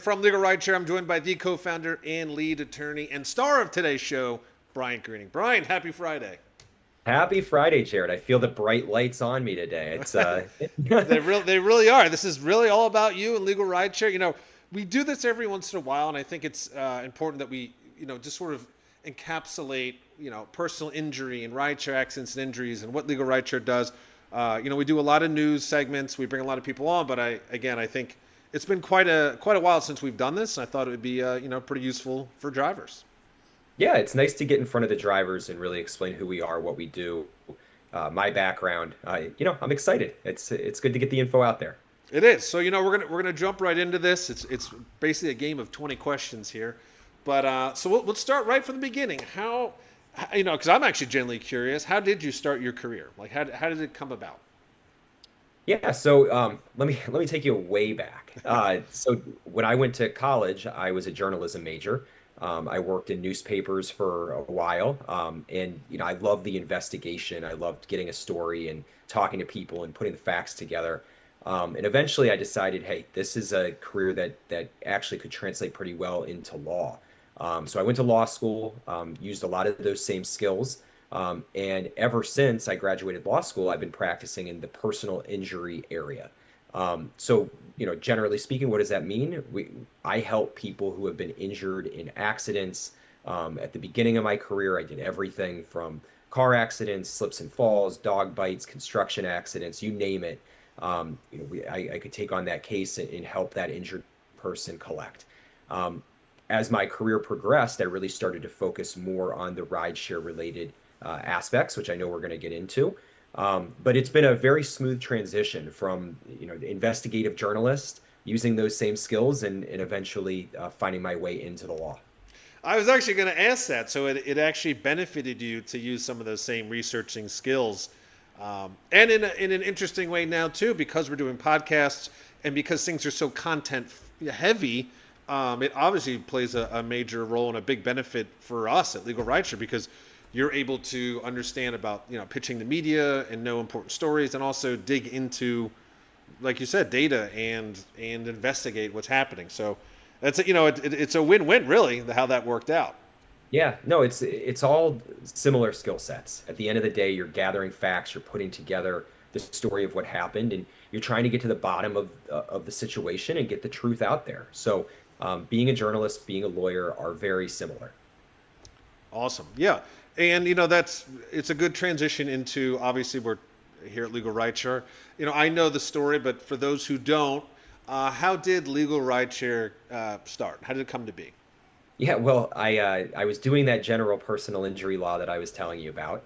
from LegalRideshare. I'm joined by the co-founder and lead attorney and star of today's show, Bryant Greening. Bryant, happy Friday. Happy Friday, Jared. I feel the bright lights on me today. It's They really are. This is really all about you and LegalRideshare. We do this every once in a while, and I think it's important that we, just sort of encapsulate, personal injury and rideshare accidents and injuries and what LegalRideshare does. We do a lot of news segments. We bring a lot of people on, but I think it's been quite a while since we've done this. And I thought it would be, pretty useful for drivers. yeah, it's nice to get in front of the drivers and really explain who we are, what we do, my background. I'm excited. It's good to get the info out there. It is. So we're gonna jump right into this. It's basically a game of 20 questions here, but so let's start right from the beginning. Because I'm actually genuinely curious. How did you start your career? Like how did it come about? Yeah, so let me take you way back. So when I went to college, I was a journalism major. I worked in newspapers for a while, and I loved the investigation. I loved getting a story and talking to people and putting the facts together. And eventually, I decided, hey, this is a career that actually could translate pretty well into law. So I went to law school, used a lot of those same skills. And ever since I graduated law school, I've been practicing in the personal injury area. Generally speaking, what does that mean? I help people who have been injured in accidents. At the beginning of my career, I did everything from car accidents, slips and falls, dog bites, construction accidents, you name it. I could take on that case and help that injured person collect. Um, as my career progressed, I really started to focus more on the rideshare related aspects, which I know we're going to get into. But it's been a very smooth transition from, the investigative journalist using those same skills and eventually finding my way into the law. I was actually going to ask that. So it actually benefited you to use some of those same researching skills, and in an interesting way now too, because we're doing podcasts and because things are so content heavy. It obviously plays a major role and a big benefit for us at Legal Rideshare because you're able to understand about pitching the media and know important stories and also dig into, like you said, data and investigate what's happening. So it's a win-win really how that worked out. Yeah, no, it's all similar skill sets. At the end of the day, you're gathering facts, you're putting together the story of what happened, and you're trying to get to the bottom of the situation and get the truth out there. So, being a journalist, being a lawyer are very similar. Awesome. Yeah. And it's a good transition into, obviously we're here at Legal Rideshare. I know the story, but for those who don't, how did Legal Rideshare start? How did it come to be? Yeah, well, I was doing that general personal injury law that I was telling you about,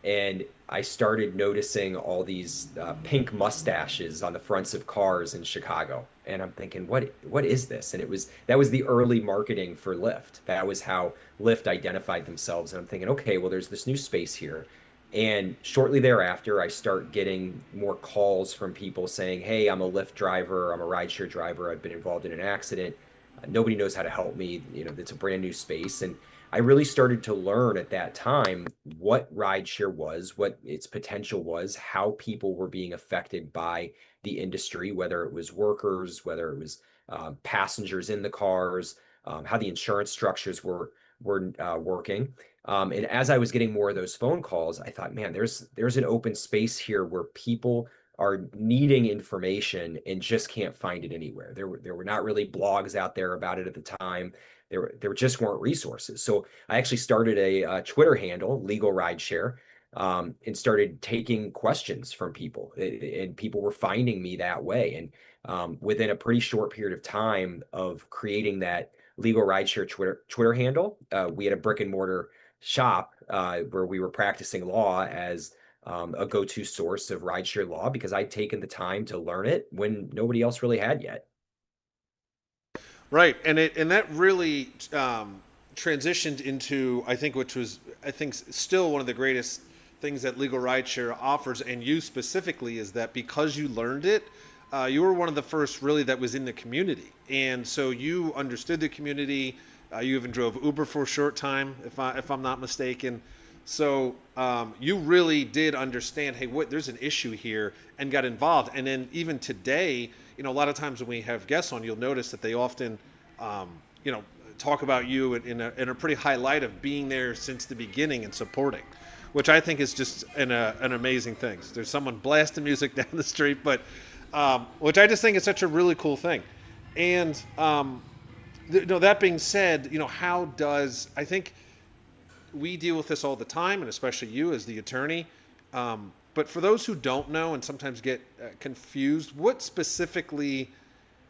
and I started noticing all these pink mustaches on the fronts of cars in Chicago, and I'm thinking, what is this? And that was the early marketing for Lyft. That was how Lyft identified themselves, and I'm thinking, okay, well, there's this new space here. And shortly thereafter, I start getting more calls from people saying, hey, I'm a Lyft driver, I'm a rideshare driver, I've been involved in an accident. Nobody knows how to help me. It's a brand new space. And I really started to learn at that time what rideshare was, what its potential was, how people were being affected by the industry, whether it was workers, whether it was passengers in the cars, how the insurance structures were working. And as I was getting more of those phone calls, I thought, man, there's an open space here where people are needing information and just can't find it anywhere. There were not really blogs out there about it at the time. There just weren't resources. So I actually started a Twitter handle, Legal Rideshare, and started taking questions from people, and people were finding me that way. And within a pretty short period of time of creating that Legal Rideshare Twitter handle, we had a brick and mortar shop where we were practicing law as a go-to source of rideshare law because I'd taken the time to learn it when nobody else really had yet. Right, and that really transitioned into I think still one of the greatest things that Legal Rideshare offers, and you specifically, is that because you learned it, you were one of the first really that was in the community, and so you understood the community. You even drove Uber for a short time, if I'm not mistaken. So you really did understand, hey, there's an issue here, and got involved. And then even today, a lot of times when we have guests on, you'll notice that they often, um, you know, talk about you in a pretty high light of being there since the beginning and supporting, which I think is just an amazing thing. There's someone blasting music down the street, but which I just think is such a really cool thing. And that being said, how does I think we deal with this all the time, and especially you as the attorney. But for those who don't know and sometimes get confused, what specifically,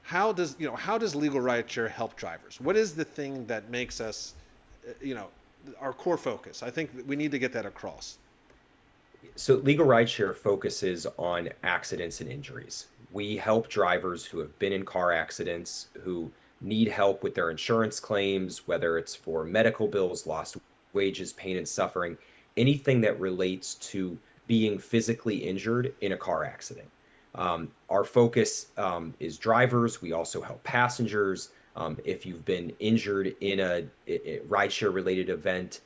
how does legal rideshare help drivers? What is the thing that makes us, our core focus? I think we need to get that across. So Legal Rideshare focuses on accidents and injuries. We help drivers who have been in car accidents, who need help with their insurance claims, whether it's for medical bills, lost wages, pain and suffering, anything that relates to being physically injured in a car accident. Our focus is drivers. We also help passengers. If you've been injured in a rideshare related event,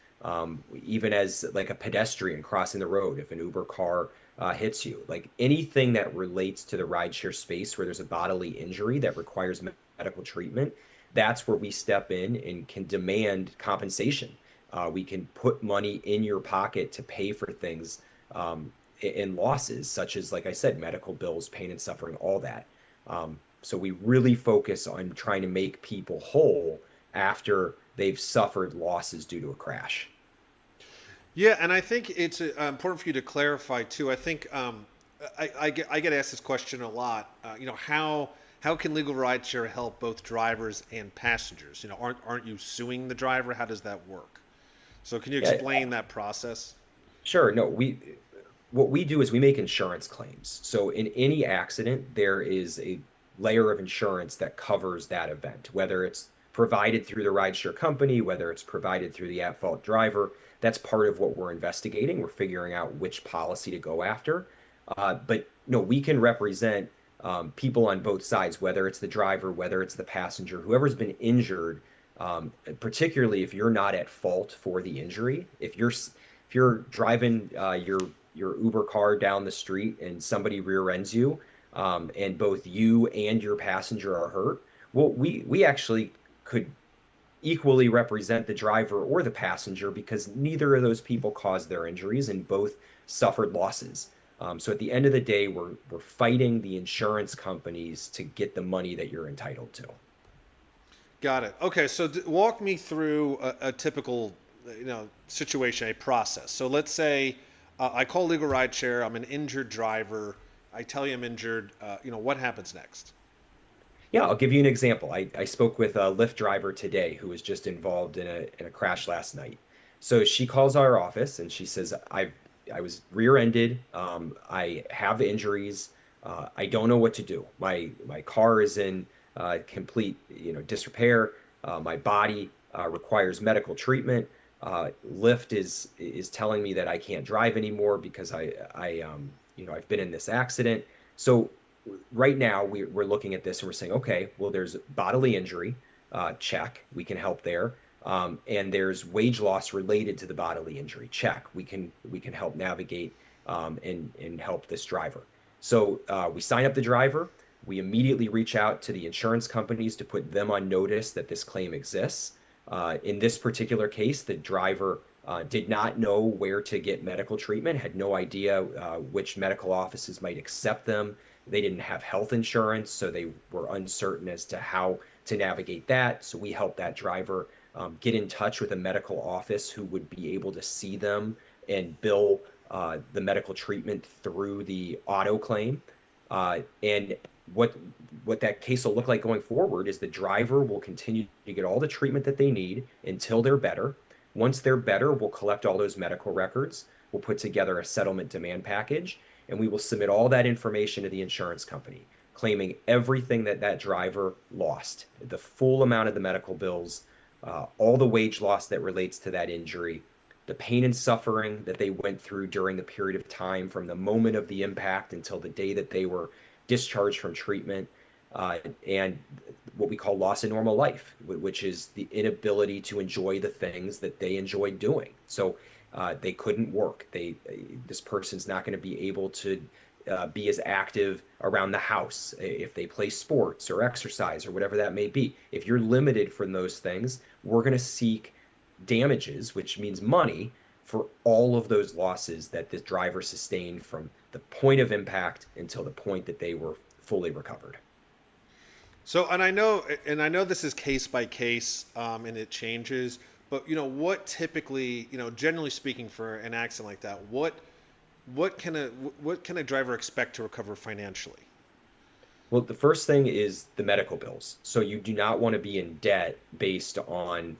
even as like a pedestrian crossing the road, if an Uber car hits you, like anything that relates to the rideshare space where there's a bodily injury that requires medical treatment, that's where we step in and can demand compensation. We can put money in your pocket to pay for things in losses, such as, like I said, medical bills, pain and suffering, all that. So we really focus on trying to make people whole after they've suffered losses due to a crash. Yeah, and I think it's important for you to clarify too. I think I get asked this question a lot. How can legal rideshare help both drivers and passengers? Aren't you suing the driver? How does that work? So can you Yeah, explain that process? sure. No, what we do is we make insurance claims. So in any accident, there is a layer of insurance that covers that event, whether it's provided through the rideshare company, whether it's provided through the at-fault driver. That's part of what we're investigating. We're figuring out which policy to go after. But no, we can represent people on both sides, whether it's the driver, whether it's the passenger, whoever's been injured, particularly if you're not at fault for the injury. If you're driving your Uber car down the street and somebody rear ends you, and both you and your passenger are hurt, well, we actually could equally represent the driver or the passenger because neither of those people caused their injuries and both suffered losses. So at the end of the day, we're fighting the insurance companies to get the money that you're entitled to. Got it. Okay, so walk me through a typical, situation, a process. So let's say I call legal rideshare. I'm an injured driver. I tell you I'm injured. What happens next? Yeah, I'll give you an example. I spoke with a Lyft driver today who was just involved in a crash last night. So she calls our office and she says, I was rear-ended. I have injuries. I don't know what to do. My car is in complete, disrepair. My body requires medical treatment. Lyft is telling me that I can't drive anymore because I've been in this accident. So right now we're looking at this and we're saying, okay, well, there's bodily injury, check, we can help there. And there's wage loss related to the bodily injury, check, we can help navigate and help this driver. So we sign up the driver. We immediately reach out to the insurance companies to put them on notice that this claim exists. In this particular case, the driver did not know where to get medical treatment, had no idea which medical offices might accept them. They didn't have health insurance, so they were uncertain as to how to navigate that. So we helped that driver get in touch with a medical office who would be able to see them and bill the medical treatment through the auto claim. And what that case will look like going forward is the driver will continue to get all the treatment that they need until they're better. Once they're better, we'll collect all those medical records. We'll put together a settlement demand package, and we will submit all that information to the insurance company, claiming everything that that driver lost, the full amount of the medical bills, all the wage loss that relates to that injury, the pain and suffering that they went through during the period of time from the moment of the impact until the day that they were discharged from treatment, and what we call loss of normal life, which is the inability to enjoy the things that they enjoyed doing. So they couldn't work. This person's not going to be able to be as active around the house if they play sports or exercise or whatever that may be. If you're limited from those things, we're going to seek damages, which means money, for all of those losses that this driver sustained from the point of impact until the point that they were fully recovered. So, and I know this is case by case, and it changes. But what typically, generally speaking, for an accident like that, what can a driver expect to recover financially? Well, the first thing is the medical bills. So you do not want to be in debt based on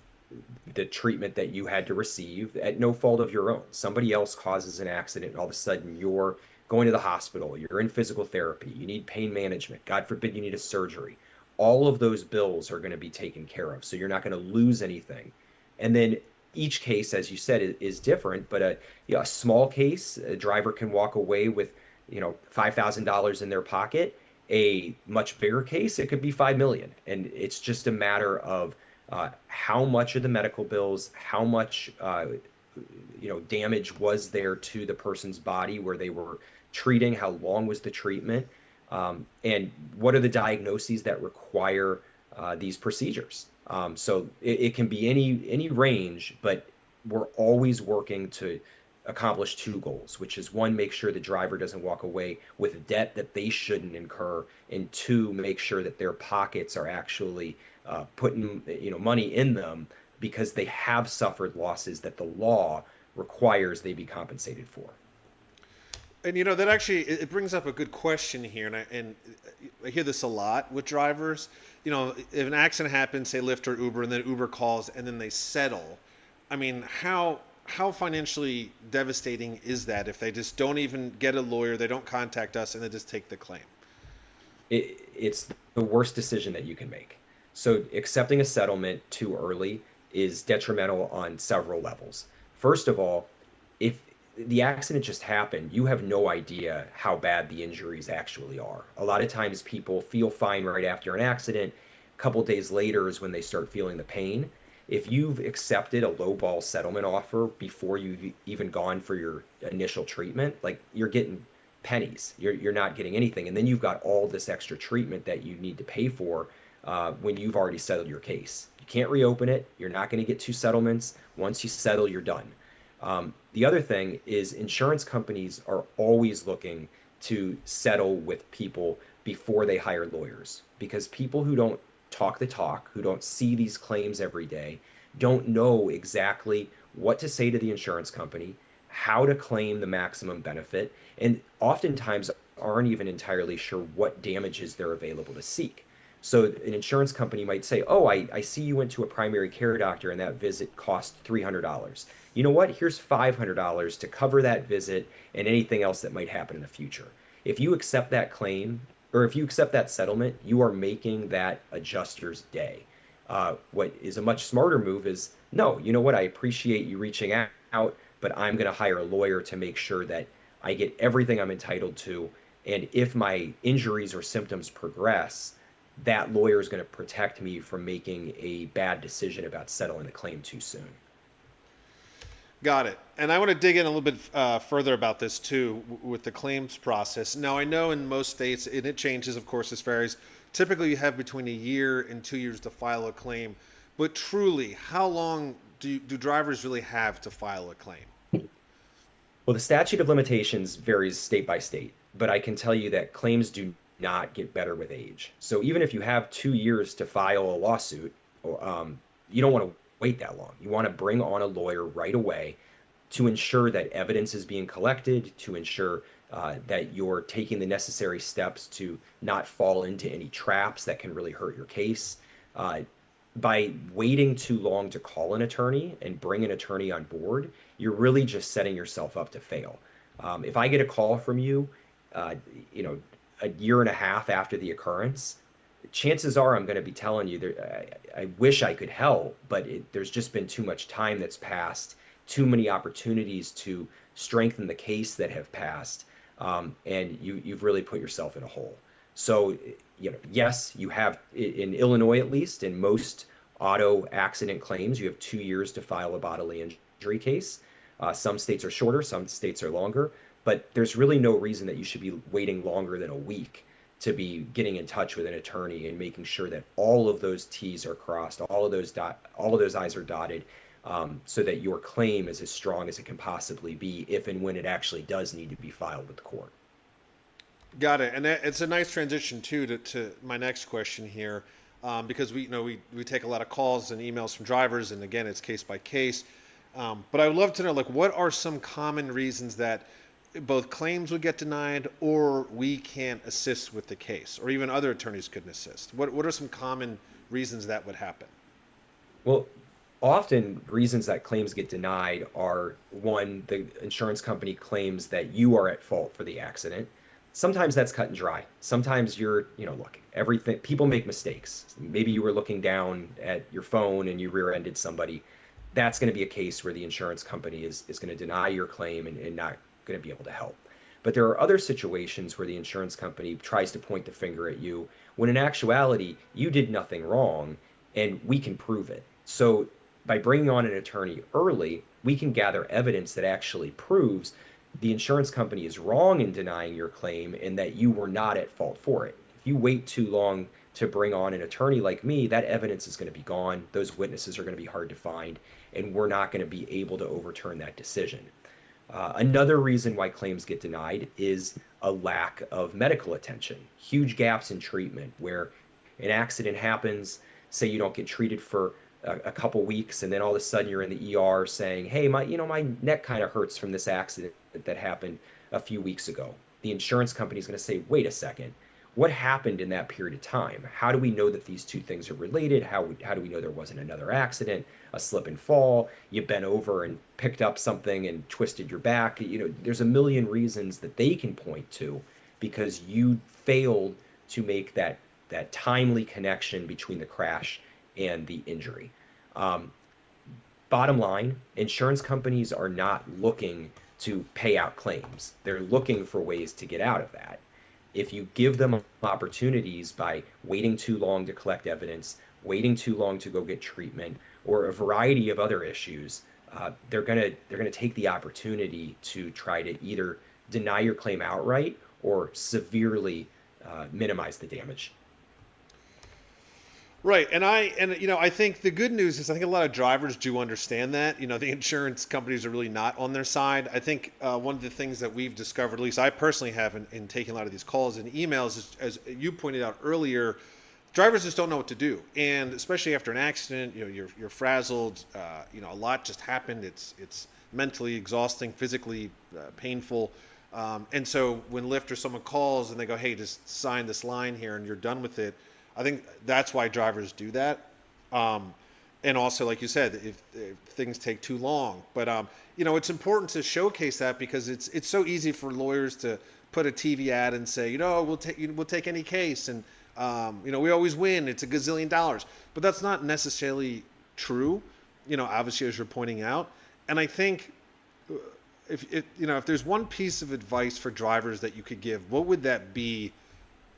the treatment that you had to receive at no fault of your own. Somebody else causes an accident, and all of a sudden you're going to the hospital, you're in physical therapy, you need pain management, God forbid you need a surgery. All of those bills are going to be taken care of. So you're not going to lose anything. And then each case, as you said, is different, but a small case, a driver can walk away with, $5,000 in their pocket. A much bigger case, it could be 5 million. And it's just a matter of how much of the medical bills, how much damage was there to the person's body where they were treating, how long was the treatment, and what are the diagnoses that require these procedures. So it can be any range, but we're always working to accomplish two goals, which is one, make sure the driver doesn't walk away with a debt that they shouldn't incur, and two, make sure that their pockets are actually putting money in them because they have suffered losses that the law requires they be compensated for. And that actually it brings up a good question here, and I hear this a lot with drivers. If an accident happens, say Lyft or Uber, and then Uber calls, and then they settle. I mean, how financially devastating is that if they just don't even get a lawyer, they don't contact us, and they just take the claim? It's the worst decision that you can make. So accepting a settlement too early is detrimental on several levels. First of all, if the accident just happened, you have no idea how bad the injuries actually are. A lot of times people feel fine right after an accident. A couple days later is when they start feeling the pain. If you've accepted a lowball settlement offer before you've even gone for your initial treatment, like you're getting pennies. You're not getting anything. And then you've got all this extra treatment that you need to pay for when you've already settled your case. You can't reopen it. You're not going to get two settlements. Once you settle, you're done. The other thing is insurance companies are always looking to settle with people before they hire lawyers because people who don't talk the talk, who don't see these claims every day, don't know exactly what to say to the insurance company, how to claim the maximum benefit, and oftentimes aren't even entirely sure what damages they're available to seek. So an insurance company might say, oh, I see you went to a primary care doctor and that visit cost $300. You know what? Here's $500 to cover that visit and anything else that might happen in the future. If you accept that claim or if you accept that settlement, you are making that adjuster's day. What is a much smarter move is, no, you know what? I appreciate you reaching out, but I'm going to hire a lawyer to make sure that I get everything I'm entitled to. And if my injuries or symptoms progress, that lawyer is going to protect me from making a bad decision about settling the claim too soon. Got it. And I want to dig in a little bit further about this too with the claims process. Now, I know in most states, and it changes, of course, this varies. Typically, you have between a year and 2 years to file a claim. But truly, how long do drivers really have to file a claim? Well, the statute of limitations varies state by state, but I can tell you that claims do not get better with age. So even if you have 2 years to file a lawsuit, you don't want to wait that long. You want to bring on a lawyer right away to ensure that evidence is being collected, to ensure that you're taking the necessary steps to not fall into any traps that can really hurt your case. By waiting too long to call an attorney and bring an attorney on board, you're really just setting yourself up to fail. If I get a call from you, uh, you know, a year and a half after the occurrence, chances are I'm going to be telling you that I wish I could help, but there's just been too much time that's passed, too many opportunities to strengthen the case that have passed, and you've really put yourself in a hole. So, yes, you have in Illinois at least, in most auto accident claims, you have 2 years to file a bodily injury case. Some states are shorter, some states are longer. but there's really no reason that you should be waiting longer than a week to be getting in touch with an attorney and making sure that all of those T's are crossed, all of those I's are dotted, so that your claim is as strong as it can possibly be if and when it actually does need to be filed with the court. Got it. And it's a nice transition too to my next question here, because we take a lot of calls and emails from drivers, and again, it's case by case. But I would love to know, like, what are some common reasons that both claims would get denied, or we can't assist with the case, or even other attorneys couldn't assist? What are some common reasons that would happen? Well, often reasons that claims get denied are one, the insurance company claims that you are at fault for the accident. Sometimes that's cut and dry. Sometimes look, everything, people make mistakes. Maybe you were looking down at your phone and you rear-ended somebody. That's going to be a case where the insurance company is going to deny your claim and not going to be able to help. But there are other situations where the insurance company tries to point the finger at you when in actuality, you did nothing wrong and we can prove it. So by bringing on an attorney early, we can gather evidence that actually proves the insurance company is wrong in denying your claim and that you were not at fault for it. If you wait too long to bring on an attorney like me, that evidence is going to be gone. Those witnesses are going to be hard to find, and we're not going to be able to overturn that decision. Another reason why claims get denied is a lack of medical attention, huge gaps in treatment where an accident happens, say you don't get treated for a couple weeks, and then all of a sudden you're in the ER saying, "Hey, my neck kind of hurts from this accident that happened a few weeks ago." The insurance company is going to say, "Wait a second, what happened in that period of time? How do we know that these two things are related? How do we know there wasn't another accident, a slip and fall? You bent over and picked up something and twisted your back." There's a million reasons that they can point to because you failed to make that timely connection between the crash and the injury. Um, Bottom line, insurance companies are not looking to pay out claims. They're looking for ways to get out of that. If you give them opportunities by waiting too long to collect evidence, waiting too long to go get treatment, or a variety of other issues, they're gonna take the opportunity to try to either deny your claim outright or severely minimize the damage. Right, and I think the good news is I think a lot of drivers do understand that. The insurance companies are really not on their side. I think one of the things that we've discovered, at least I personally have in taking a lot of these calls and emails, is, as you pointed out earlier, drivers just don't know what to do, and especially after an accident, you're frazzled. A lot just happened. It's mentally exhausting, physically painful. And so when Lyft or someone calls and they go, "Hey, just sign this line here and you're done with it," I think that's why drivers do that. And also, like you said, if things take too long. But it's important to showcase that because it's so easy for lawyers to put a TV ad and say, we'll take any case, and we always win. It's a gazillion dollars. But that's not necessarily true. Obviously, as you're pointing out. And I think if there's one piece of advice for drivers that you could give, what would that be?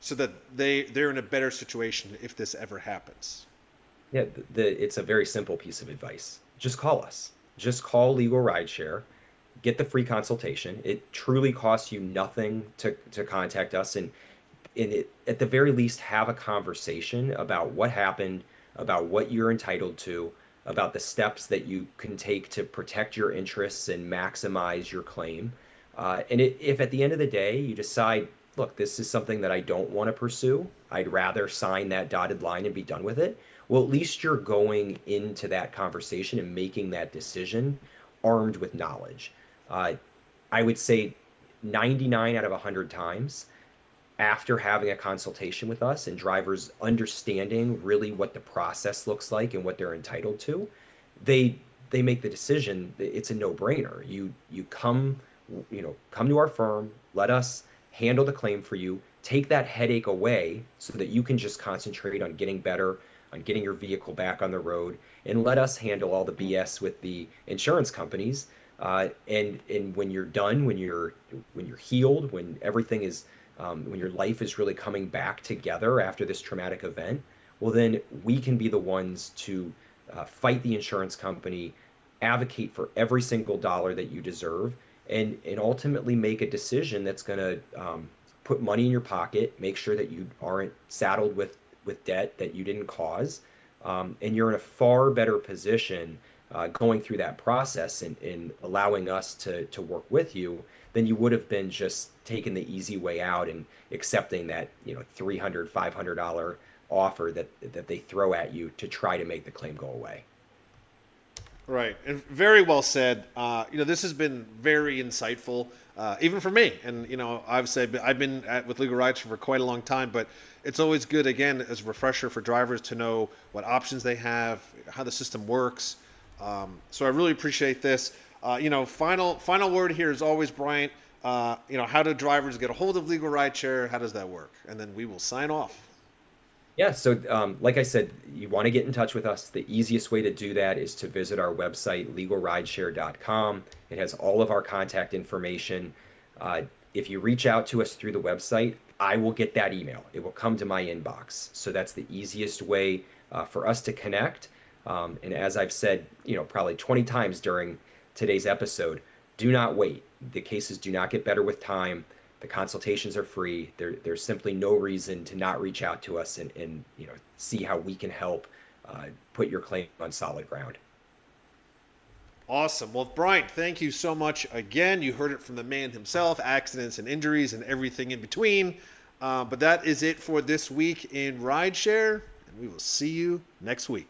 So that they're in a better situation if this ever happens. Yeah, it's a very simple piece of advice. Just call us. Just call LegalRideshare, get the free consultation. It truly costs you nothing to contact us, and at the very least have a conversation about what happened, about what you're entitled to, about the steps that you can take to protect your interests and maximize your claim. If at the end of the day you decide, look, this is something that I don't want to pursue, I'd rather sign that dotted line and be done with it, well, at least you're going into that conversation and making that decision armed with knowledge. I would say 99 out of 100 times after having a consultation with us and drivers understanding really what the process looks like and what they're entitled to, they make the decision. It's a no-brainer. You come to our firm, let us handle the claim for you, take that headache away so that you can just concentrate on getting better, on getting your vehicle back on the road, and let us handle all the BS with the insurance companies. And when you're done, when you're healed, when everything is, when your life is really coming back together after this traumatic event, well, then we can be the ones to fight the insurance company, advocate for every single dollar that you deserve, and ultimately make a decision that's going to put money in your pocket, make sure that you aren't saddled with debt that you didn't cause, and you're in a far better position going through that process and allowing us to work with you than you would have been just taking the easy way out and accepting that, $300, $500 offer that they throw at you to try to make the claim go away. Right, and very well said. This has been very insightful, even for me. And I've said I've been with Legal Rights for quite a long time, but it's always good, again, as a refresher for drivers to know what options they have, how the system works. So I really appreciate this. Final word here is always, Bryant. How do drivers get a hold of Legal Rideshare? How does that work? And then we will sign off. Yeah, so like I said, you want to get in touch with us. The easiest way to do that is to visit our website, legalrideshare.com. It has all of our contact information. If you reach out to us through the website, I will get that email. It will come to my inbox. So that's the easiest way for us to connect. And as I've said, probably 20 times during today's episode, do not wait. The cases do not get better with time. The consultations are free. There's simply no reason to not reach out to us and see how we can help put your claim on solid ground. Awesome. Well, Bryant, thank you so much again. You heard it from the man himself, accidents and injuries and everything in between. But that is it for this week in Rideshare, and we will see you next week.